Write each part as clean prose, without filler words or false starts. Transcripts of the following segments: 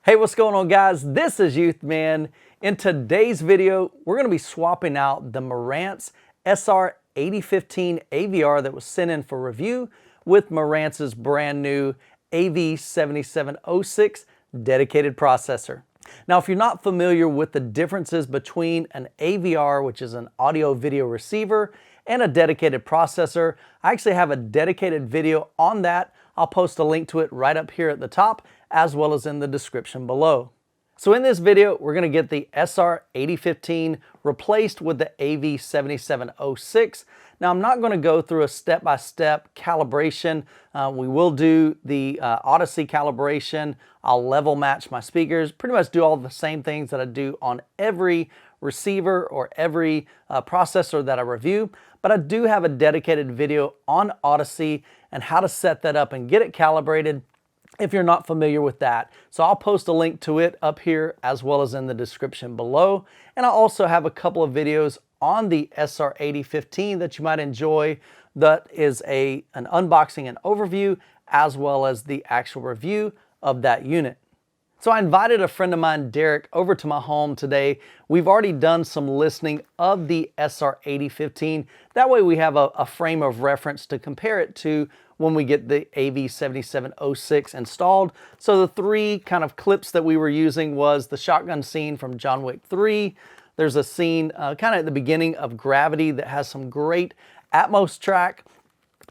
Hey, what's going on, guys? This is Youthman. In today's video, we're going to be swapping out the Marantz SR8015 AVR that was sent in for review with Marantz's brand new AV7706 dedicated processor. Now, if you're not familiar with the differences between an AVR, which is an audio video receiver, and a dedicated processor, I actually have a dedicated video on that. I'll post a link to it right up here at the top, as well as in the description below. So in this video, we're going to get the SR8015 replaced with the AV7706. Now, I'm not going to go through a step-by-step calibration. We will do the Odyssey calibration. I'll level match my speakers, pretty much do all the same things that I do on every receiver or every processor that I review. But I do have a dedicated video on Odyssey and how to set that up and get it calibrated if you're not familiar with that. So I'll post a link to it up here as well as in the description below. And I also have a couple of videos on the SR8015 that you might enjoy. That is an unboxing and overview as well as the actual review of that unit. So I invited a friend of mine, Derek, over to my home today. We've already done some listening of the SR8015. That way we have a frame of reference to compare it to when we get the AV7706 installed. So the three kind of clips that we were using was the shotgun scene from John Wick 3. There's a scene kind of at the beginning of Gravity that has some great Atmos track.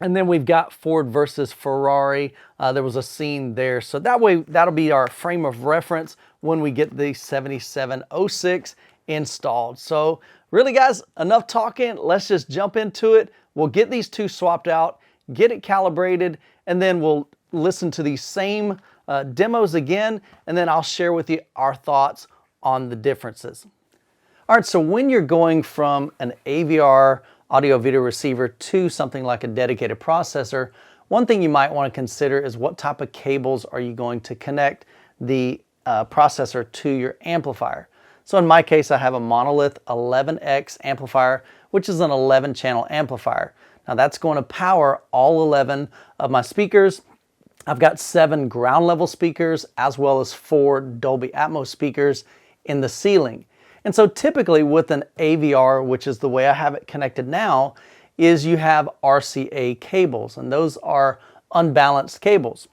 And then we've got Ford versus Ferrari. There was a scene there. So that way, that'll be our frame of reference when we get the 7706 installed. So really, guys, enough talking. Let's just jump into it. We'll get these two swapped out, get it calibrated, and then we'll listen to these same demos again, and then I'll share with you our thoughts on the differences. All right, so when you're going from an AVR audio video receiver to something like a dedicated processor, one thing you might want to consider is what type of cables are you going to connect the processor to your amplifier. So in my case, I have a Monolith 11X amplifier, which is an 11-channel amplifier. Now that's going to power all 11 of my speakers. I've got 7 ground level speakers as well as 4 Dolby Atmos speakers in the ceiling. And so typically with an AVR, which is the way I have it connected now, is you have RCA cables, and those are unbalanced cables.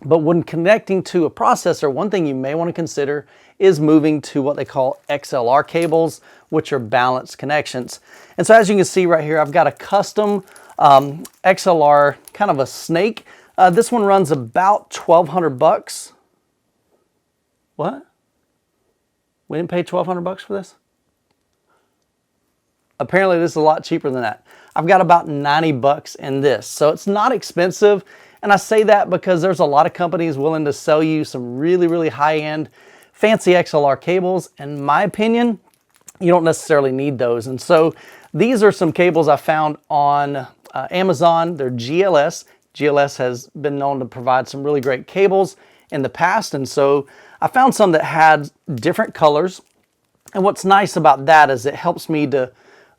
But when connecting to a processor, one thing you may want to consider is moving to what they call XLR cables, which are balanced connections. And so as you can see right here, I've got a custom XLR, kind of a snake. This one runs about 1,200 bucks. What? We didn't pay 1,200 bucks for this? Apparently this is a lot cheaper than that. I've got about 90 bucks in this. So it's not expensive. And I say that because there's a lot of companies willing to sell you some really, really high-end fancy XLR cables. In my opinion, you don't necessarily need those. And so these are some cables I found on Amazon. They're GLS. GLS has been known to provide some really great cables in the past. And so I found some that had different colors. And what's nice about that is it helps me to,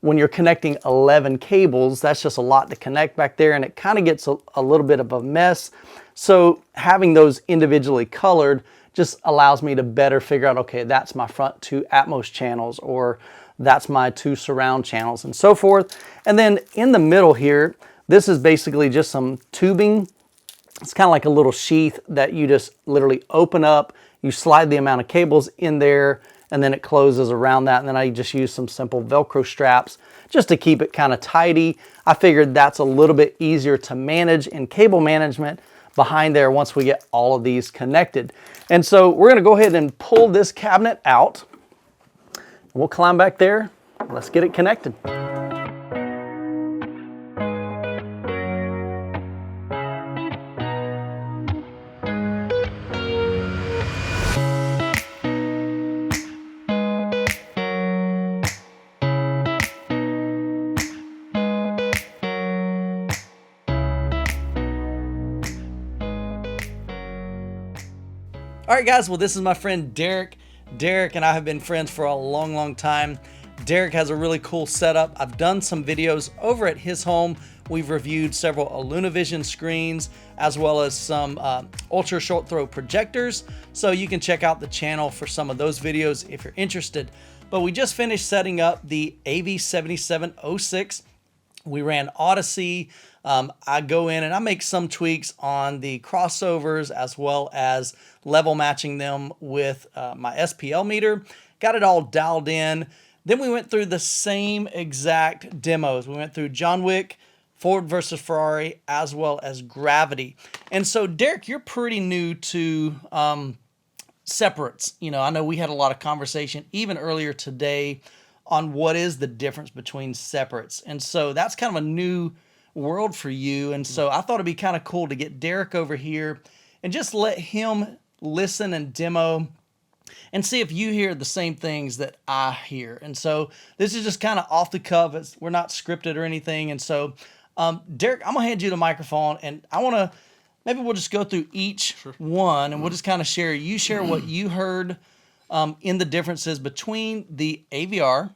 when you're connecting 11 cables, that's just a lot to connect back there, and it kind of gets a little bit of a mess. So having those individually colored just allows me to better figure out, okay, that's my front 2 Atmos channels, or that's my 2 surround channels, and so forth. And then in the middle here, this is basically just some tubing. It's kind of like a little sheath that you just literally open up, you slide the amount of cables in there, and then it closes around that. And then I just use some simple Velcro straps just to keep it kind of tidy. I figured that's a little bit easier to manage in cable management behind there once we get all of these connected. And so we're going to go ahead and pull this cabinet out. We'll climb back there. Let's get it connected. All right, guys, well, this is my friend Derek. Derek and I have been friends for a long, long time. Derek has a really cool setup. I've done some videos over at his home We've reviewed several IllunaVision screens, as well as some ultra short throw projectors. So you can check out the channel for some of those videos if you're interested. But we just finished setting up the AV7706. We ran Odyssey. I go in and I make some tweaks on the crossovers, as well as level matching them with my SPL meter. Got it all dialed in. Then we went through the same exact demos. We went through John Wick, Ford versus Ferrari, as well as Gravity. And so, Derek, you're pretty new to separates. You know, I know we had a lot of conversation even earlier today on what is the difference between separates. And so that's kind of a new world for you. And so I thought it'd be kind of cool to get Derek over here and just let him listen and demo and see if you hear the same things that I hear. And so this is just kind of off the cuff. We're not scripted or anything. And so, Derek, I'm going to hand you the microphone, and I want to, maybe we'll just go through each one, and we'll just kind of share. You share what you heard in the differences between the AVR,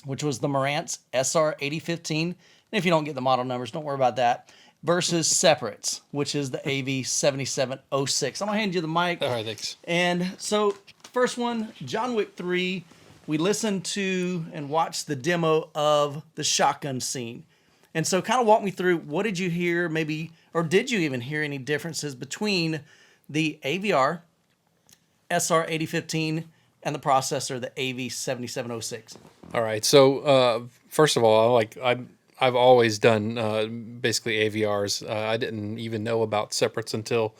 which was the Marantz SR8015. And if you don't get the model numbers, don't worry about that. Versus separates, which is the AV7706. I'm going to hand you the mic. All right, thanks. And so, first one, John Wick 3. We listened to and watched the demo of the shotgun scene. And so kind of walk me through, what did you hear maybe, or did you even hear any differences between the AVR, SR8015, and the processor, the AV7706? All right, so first of all, I've always done basically AVRs. I didn't even know about separates until,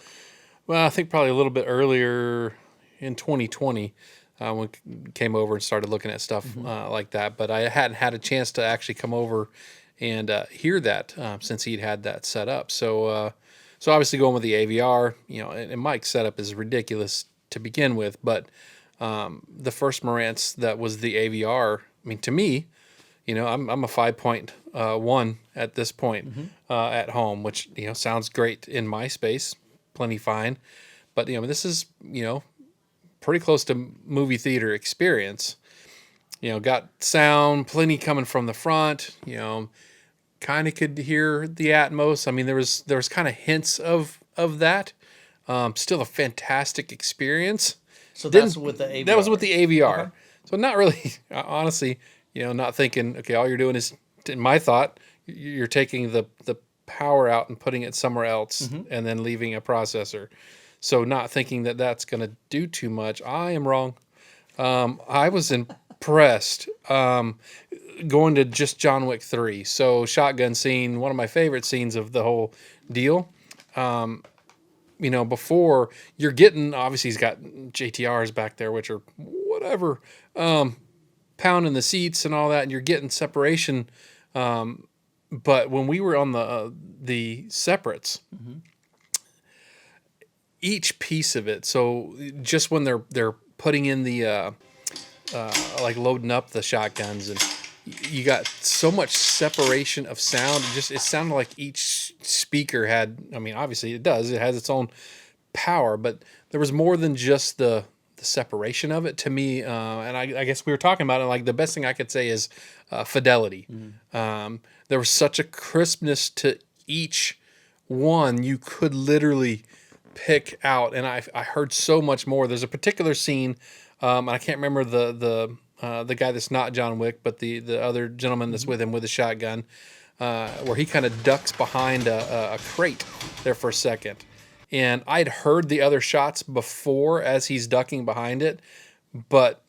well, I think probably a little bit earlier in 2020 when we came over and started looking at stuff like that. But I hadn't had a chance to actually come over and hear that since he'd had that set up. So obviously going with the AVR, you know, and Mike's setup is ridiculous to begin with. But the first Marantz that was the AVR, I mean, to me, you know, I'm a 5.1 at this point at home, which, you know, sounds great in my space, plenty fine. But, you know, this is, you know, pretty close to movie theater experience. You know, got sound plenty coming from the front, you know, kind of could hear the Atmos. I mean, there was kind of hints of that. Still a fantastic experience. So that's with the AVR. That was with the AVR. Okay. So not really, honestly, you know, not thinking, okay, all you're doing is, in my thought, you're taking the power out and putting it somewhere else and then leaving a processor. So not thinking that that's going to do too much. I am wrong. I was impressed going to just John Wick 3. So shotgun scene, one of my favorite scenes of the whole deal. You know, before you're getting, obviously he's got JTRs back there, which are whatever, pounding the seats and all that, and you're getting separation. But when we were on the separates, each piece of it, so just when they're putting in the like loading up the shotguns, and you got so much separation of sound. It sounded like each speaker had, I mean, obviously it does, it has its own power, but there was more than just the separation of it to me. And I guess we were talking about it, like the best thing I could say is fidelity. There was such a crispness to each one, you could literally pick out, and I heard so much more. There's a particular scene, I can't remember the guy that's not John Wick, but the other gentleman that's with him with a shotgun, where he kind of ducks behind a crate there for a second. And I'd heard the other shots before as he's ducking behind it, but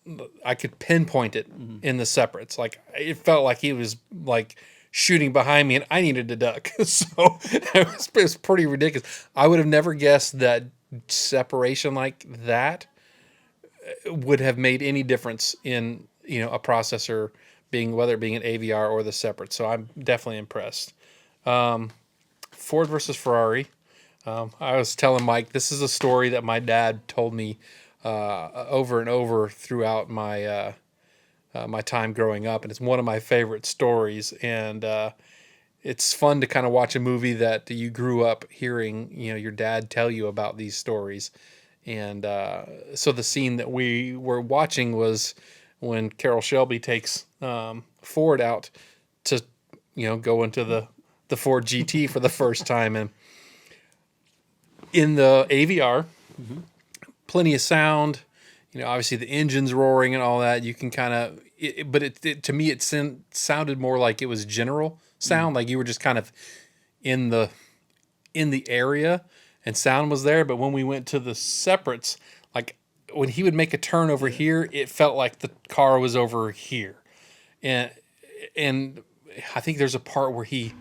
I could pinpoint it in the separates. Like, it felt like he was like shooting behind me and I needed to duck. So it was pretty ridiculous. I would have never guessed that separation like that would have made any difference in, you know, a processor being, whether it being an AVR or the separate. So I'm definitely impressed. Ford versus Ferrari. I was telling Mike, this is a story that my dad told me over and over throughout my my time growing up, and it's one of my favorite stories. And it's fun to kind of watch a movie that you grew up hearing, you know, your dad tell you about these stories. And so the scene that we were watching was when Carroll Shelby takes Ford out to, you know, go into the the Ford GT for the first time, and in the AVR, plenty of sound. You know, obviously the engine's roaring and all that. You can kind of, but to me it sounded more like it was general sound, like you were just kind of in the area and sound was there. But when we went to the separates, like when he would make a turn over here, it felt like the car was over here, and I think there's a part where he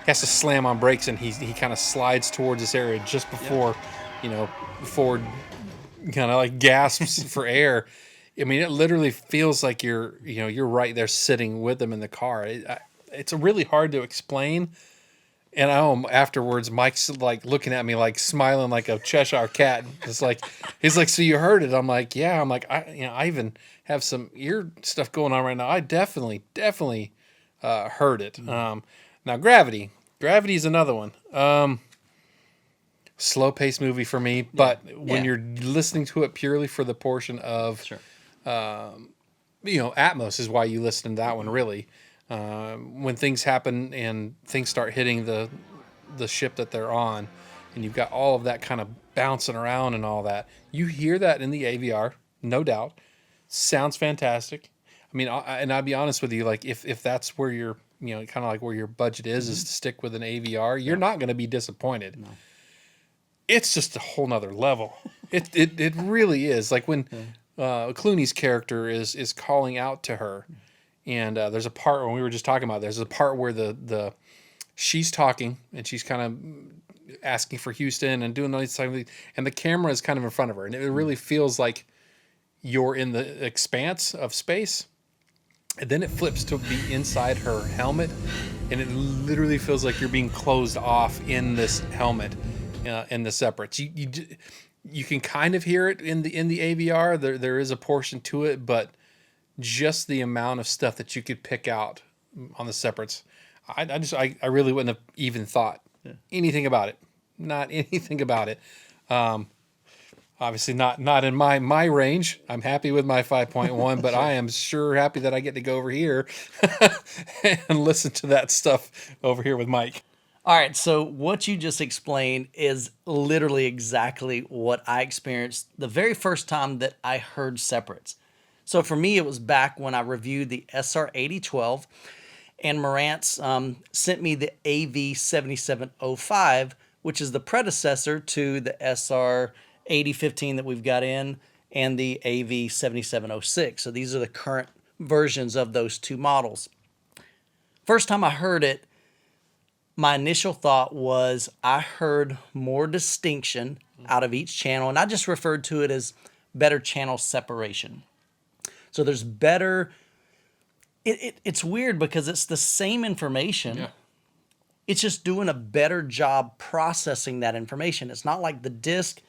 has to slam on brakes and he kind of slides towards this area just before, before kind of like gasps for air. I mean, it literally feels like you're right there sitting with them in the car. It's really hard to explain. And afterwards, Mike's like looking at me, like smiling like a Cheshire cat. It's like, he's like, so you heard it? I'm like, yeah. I'm like, I even have some ear stuff going on right now. I definitely heard it. Now Gravity is another one. Slow paced movie for me, but when you're listening to it purely for the portion of, Atmos is why you listen to that one really. When things happen and things start hitting the ship that they're on, and you've got all of that kind of bouncing around and all that, you hear that in the AVR, no doubt. Sounds fantastic. I mean, and I'll be honest with you, like if that's where you're, kind of like where your budget is to stick with an AVR, you're not going to be disappointed. No. It's just a whole nother level. It really is. Like when Clooney's character is calling out to her, and there's a part when we were just talking about. There's a part where the she's talking and she's kind of asking for Houston and doing all these things, and the camera is kind of in front of her, and it really feels like you're in the expanse of space. And then it flips to be inside her helmet, and it literally feels like you're being closed off in this helmet, in the separates. You can kind of hear it in the AVR. There is a portion to it, but just the amount of stuff that you could pick out on the separates, I really wouldn't have even thought anything about it. Not anything about it. Obviously not in my range. I'm happy with my 5.1, but I am sure happy that I get to go over here and listen to that stuff over here with Mike. All right, so what you just explained is literally exactly what I experienced the very first time that I heard separates. So for me, it was back when I reviewed the SR8012, and Marantz sent me the AV7705, which is the predecessor to the SR8015 that we've got in, and the AV7706. So these are the current versions of those two models. First time I heard it, my initial thought was I heard more distinction out of each channel, and I just referred to it as better channel separation. So there's better... It's weird because it's the same information. Yeah. It's just doing a better job processing that information. It's not like the disc,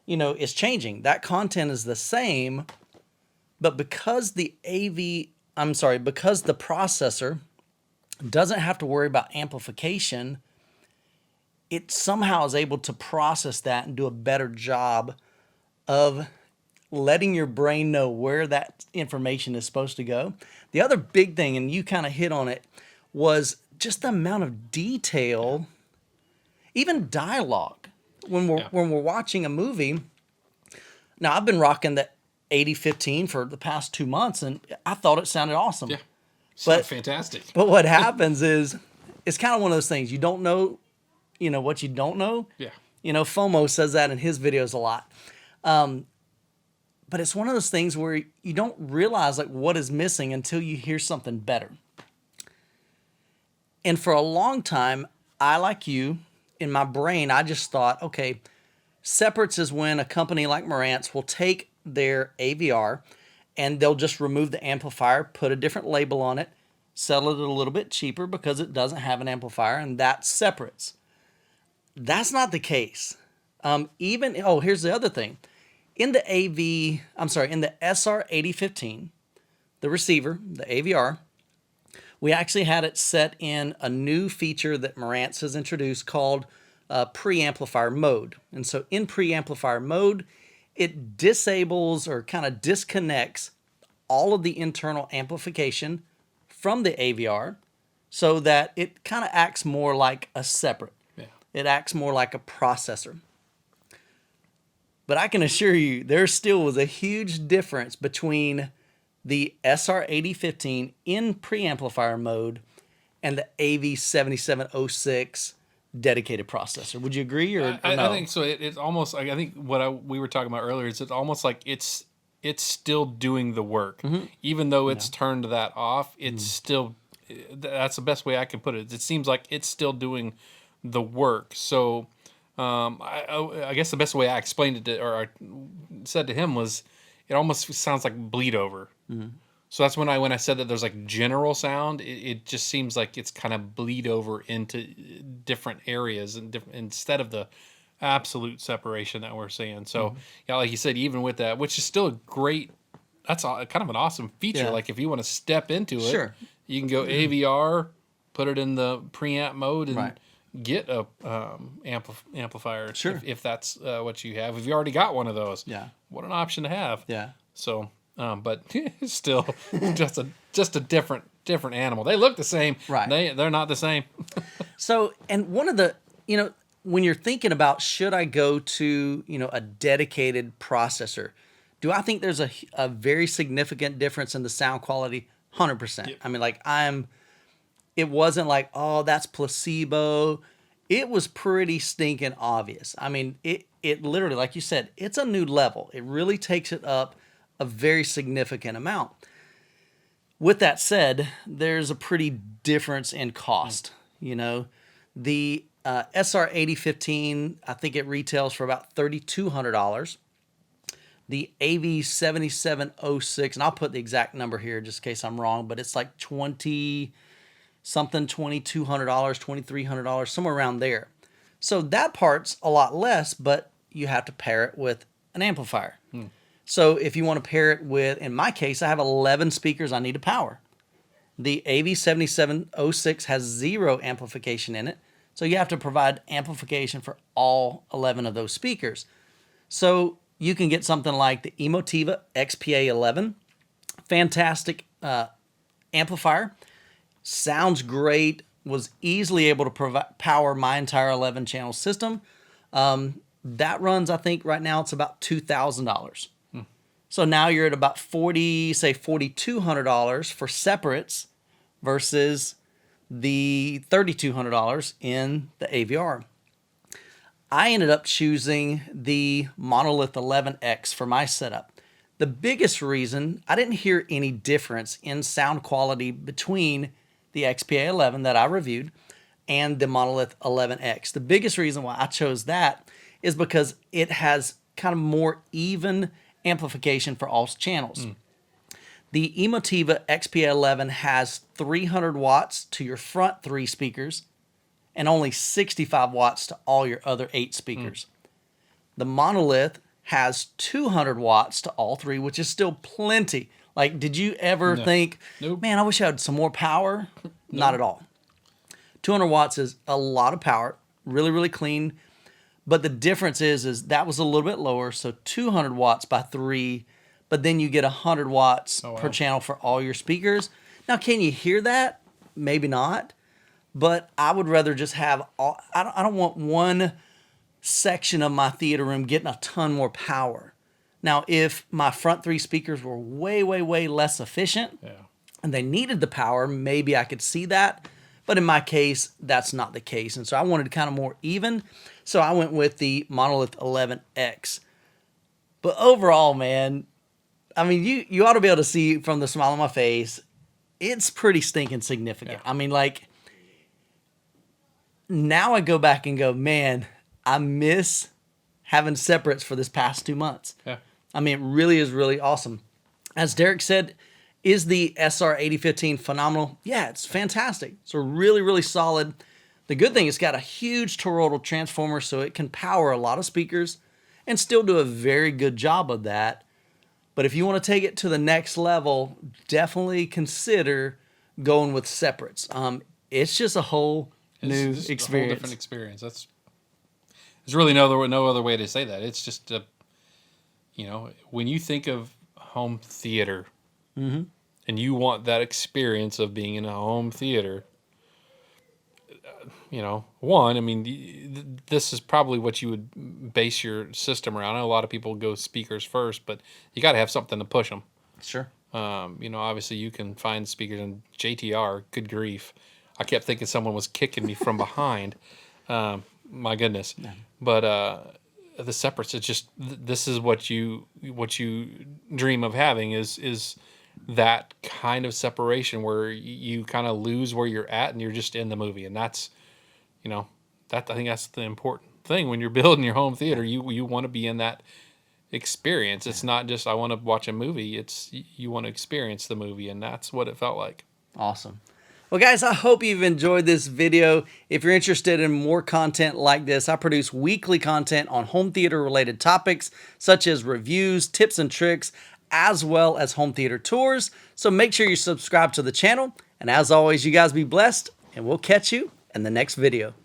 is changing. That content is the same, but because the processor doesn't have to worry about amplification, it somehow is able to process that and do a better job of letting your brain know where that information is supposed to go. The other big thing, and you kind of hit on it, was just the amount of detail, even dialogue. When we're watching a movie, now I've been rocking the 8015 for the past 2 months, and I thought it sounded awesome. Yeah, sounded fantastic. But what happens is, it's kind of one of those things, you don't know, what you don't know. Yeah. FOMO says that in his videos a lot. But it's one of those things where you don't realize like what is missing until you hear something better. And for a long time, I, like you, in my brain, I just thought, okay, separates is when a company like Marantz will take their AVR and they'll just remove the amplifier, put a different label on it, sell it a little bit cheaper because it doesn't have an amplifier, and that's separates. That's not the case. Here's the other thing. In the SR8015, the receiver, the AVR, we actually had it set in a new feature that Marantz has introduced called preamplifier mode. And so in preamplifier mode, it disables or kind of disconnects all of the internal amplification from the AVR. so that it kind of acts more like a separate. Yeah. It acts more like a processor. But I can assure you, there still was a huge difference between the SR8015 in preamplifier mode and the AV7706 dedicated processor. Would you agree or no? I think so. It's almost like, I think we were talking about earlier is it's almost like it's still doing the work. Even though it's turned that off, it's still, that's the best way I can put it. It seems like it's still doing the work. So I guess the best way I explained it or I said to him was, it almost sounds like bleed over. So that's when I said that there's like general sound. It just seems like it's kind of bleed over into different areas and instead of the absolute separation that we're seeing. So yeah, like you said, even with that, which is still a great, that's kind of an awesome feature. Yeah. Like if you want to step into it, Sure. you can go AVR, put it in the preamp mode, and get a amplifier. Sure. If that's what you have. If you already got one of those, Yeah. what an option to have. Yeah. So, but it's still just a different animal. They look the same. Right. They're not the same. So, and one of the, when you're thinking about should I go to, a dedicated processor, do I think there's a very significant difference in the sound quality? 100%. Yep. I mean, it wasn't like, oh, that's placebo. It was pretty stinking obvious. I mean, it literally, like you said, it's a new level. It really takes it up a very significant amount. With that said, there's a pretty difference in cost. The SR8015, I think it retails for about $3,200. The AV7706, and I'll put the exact number here just in case I'm wrong, but it's like $2,200, $2,300, somewhere around there. So that part's a lot less, but you have to pair it with an amplifier. So if you want to pair it with, in my case, I have 11 speakers I need to power. The AV7706 has 0 amplification in it, so you have to provide amplification for all 11 of those speakers. So you can get something like the Emotiva XPA11, fantastic amplifier, sounds great, was easily able to power my entire 11-channel system. That runs, I think right now it's about $2,000. So now you're at about $4,200 for separates versus the $3,200 in the AVR. I ended up choosing the Monolith 11X for my setup. The biggest reason, I didn't hear any difference in sound quality between the XPA11 that I reviewed and the Monolith 11X. The biggest reason why I chose that is because it has kind of more even amplification for all channels. The Emotiva XPA11 has 300 watts to your front 3 speakers and only 65 watts to all your other 8 speakers. The Monolith has 200 watts to all 3, which is still plenty. Like, did you ever think, man, I wish I had some more power? Not at all. 200 watts is a lot of power, really, really clean. But the difference is that was a little bit lower, so 200 watts by 3, but then you get 100 watts per channel for all your speakers. Now, can you hear that? Maybe not, but I would rather just have all, I don't want one section of my theater room getting a ton more power. Now, if my front 3 speakers were way, way, way less efficient and they needed the power, maybe I could see that. But in my case, that's not the case. And so I wanted kind of more even. So I went with the Monolith 11X. But overall, man, I mean, you ought to be able to see from the smile on my face, it's pretty stinking significant. I mean, like, now I go back and go, man, I miss having separates for this past 2 months. I mean, it really is really awesome. As Derek said, is the SR8015 phenomenal? Yeah, it's fantastic. It's a really, really solid. The good thing, it's got a huge toroidal transformer, so it can power a lot of speakers and still do a very good job of that. But if you want to take it to the next level, definitely consider going with separates. It's just a whole new experience. A whole different experience. There's really no other way to say that. It's just when you think of home theater, and you want that experience of being in a home theater, you know, one, I mean, this is probably what you would base your system around. I know a lot of people go speakers first, but you got to have something to push them. Sure. You know, obviously you can find speakers in JTR. Good grief. I kept thinking someone was kicking me from behind. My goodness. Yeah. But the separates, it's just, this is what you dream of having is that kind of separation where you kind of lose where you're at and you're just in the movie. And that's, you know, I think that's the important thing when you're building your home theater. You want to be in that experience. It's not just I want to watch a movie. It's you want to experience the movie, and that's what it felt like. Awesome. Well, guys, I hope you've enjoyed this video. If you're interested in more content like this, I produce weekly content on home theater related topics such as reviews, tips and tricks, as well as home theater tours. So make sure you subscribe to the channel. And as always, you guys be blessed, and we'll catch you in the next video.